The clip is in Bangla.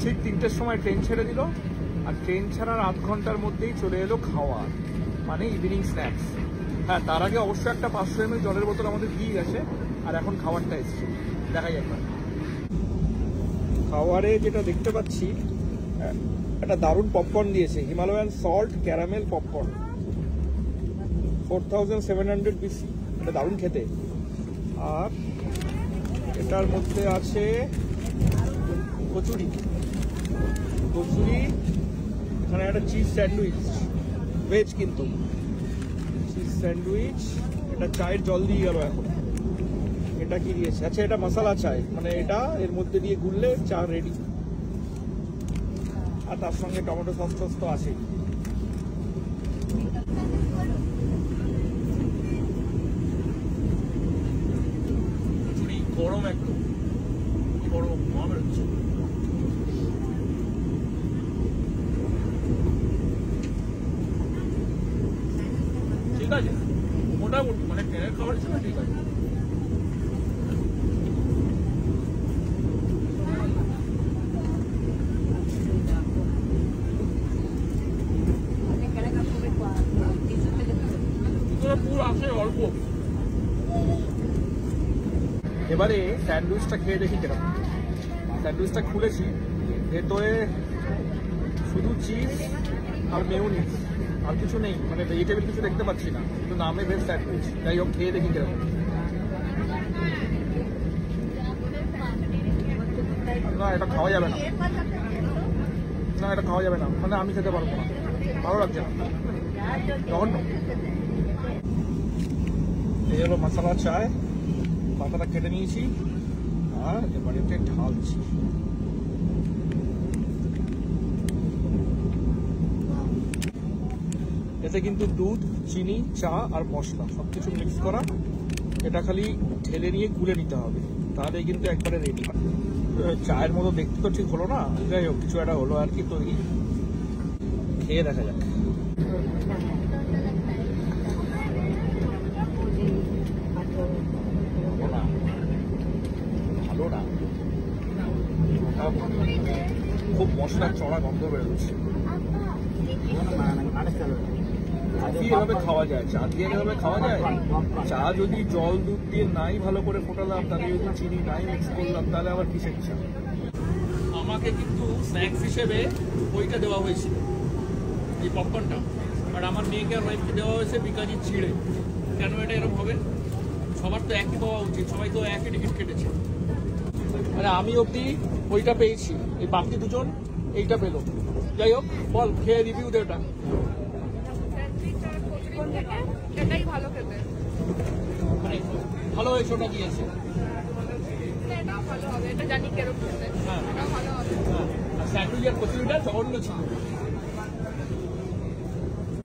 ঠিক 3টের সময় ট্রেন ছেড়ে দিল, আর ট্রেন ছাড়ার আধ ঘন্টার মধ্যেই চলে এলো খাওয়া, মানে ইভিনিং স্ন্যাক্স। হ্যাঁ, তার আগে অবশ্যই একটা 500 ml জলের বোতল আমাদের দিয়ে গেছে, আর এখন খাবারটা এসছে, দেখাই একবার। খাবারে যেটা দেখতে পাচ্ছি, একটা দারুণ পপকর্ন দিয়েছে, হিমালয়ান সল্ট ক্যারামেল পপকর্ন, 4700 পিসি, এটা দারুণ খেতে। আর এটার মধ্যে আছে কচুরি, এখানে একটা চিজ স্যান্ডউইচ, ভেজ কিন্তু চিজ স্যান্ডউইচ। এটা চায়ের জল দিয়ে গেল এখন। এটা কি দিয়েছে? আচ্ছা, এটা মশলা চায়, মানে এটা এর মধ্যে দিয়ে গুললে চা রেডি। আর তার সঙ্গে টমেটো সস তো আছেই। গরম, একদম গরম বেরোচ্ছে। ঠিক আছে, মোটামুটি মানে ট্রেনের খাবার ছিল, ঠিক আছে। অল্প। এবারে স্যান্ডউইচটা খেয়ে দেখি কিরকম। স্যান্ডউইচটা খুলেছি, ভেতরে শুধু চিজ আর মেয়োনিজ, আর কিছু নেই, মানে ভেজিটেবল কিছু দেখতে পাচ্ছি না, কিন্তু নামে ভেজ স্যান্ডউইচ। যাই হোক, খেয়ে দেখি কিরকম। না, এটা খাওয়া যাবে না, এটা খাওয়া যাবে না, মানে আমি খেতে পারবো না, ভালো লাগছে না, জঘন্য। এই হলো মশলা চায়, পাতাটা কেটে নিয়েছি, আর এবারে ঢালছি। এতে কিন্তু দুধ, চিনি, চা আর মশলা সবকিছু মিক্স করা। এটা খালি ঢেলে নিয়ে গুলে নিতে হবে, তাহলে কিন্তু একবারে রেডি। চায়ের মতো দেখতে তো ঠিক হলো না, যাই হোক কিছু একটা হলো আর কি তৈরি। খেয়ে দেখা যাক। ভালো না, খুব মশলার চড়া গন্ধ বেরোচ্ছে। এভাবে খাওয়া যায়, চা দিয়ে এভাবে খাওয়া যায়? চা যদি জল দুধ দিয়ে নাই ভালো করে ফোটালাম, তাহলে যদি চিনি নাই মিক্স করলাম, তাহলে আবার কিসের চা? আমাকে কিন্তু স্ন্যাক্স হিসেবে ওইটা দেওয়া হয়েছিল, এই পপকর্নটা, আর আমার মেয়েকে আর ওয়াইফকে দেওয়া হয়েছে বিকাজি ছিঁড়ে। কেন এটা এরকম হবে? সবার তো একই পাওয়া উচিত, সবাই তো একই টিকিট কেটেছে। মানে আমি অবধি ওইটা পেয়েছি, এই বাকি দুজন এইটা পেলো। যাই হোক, বল খেয়ে রিভিউ দে। ওটা এটাই ভালো খেতে, মানে ভালো হয়েছে, ওটা দিয়েছে, এটাও ভালো হবে, এটা জানি কেরকম খেতে। হ্যাঁ, এটাও ভালো হবে। হ্যাঁ, আর স্যান্ডউইচ আর কচুরিটা জঘন্য ছিল।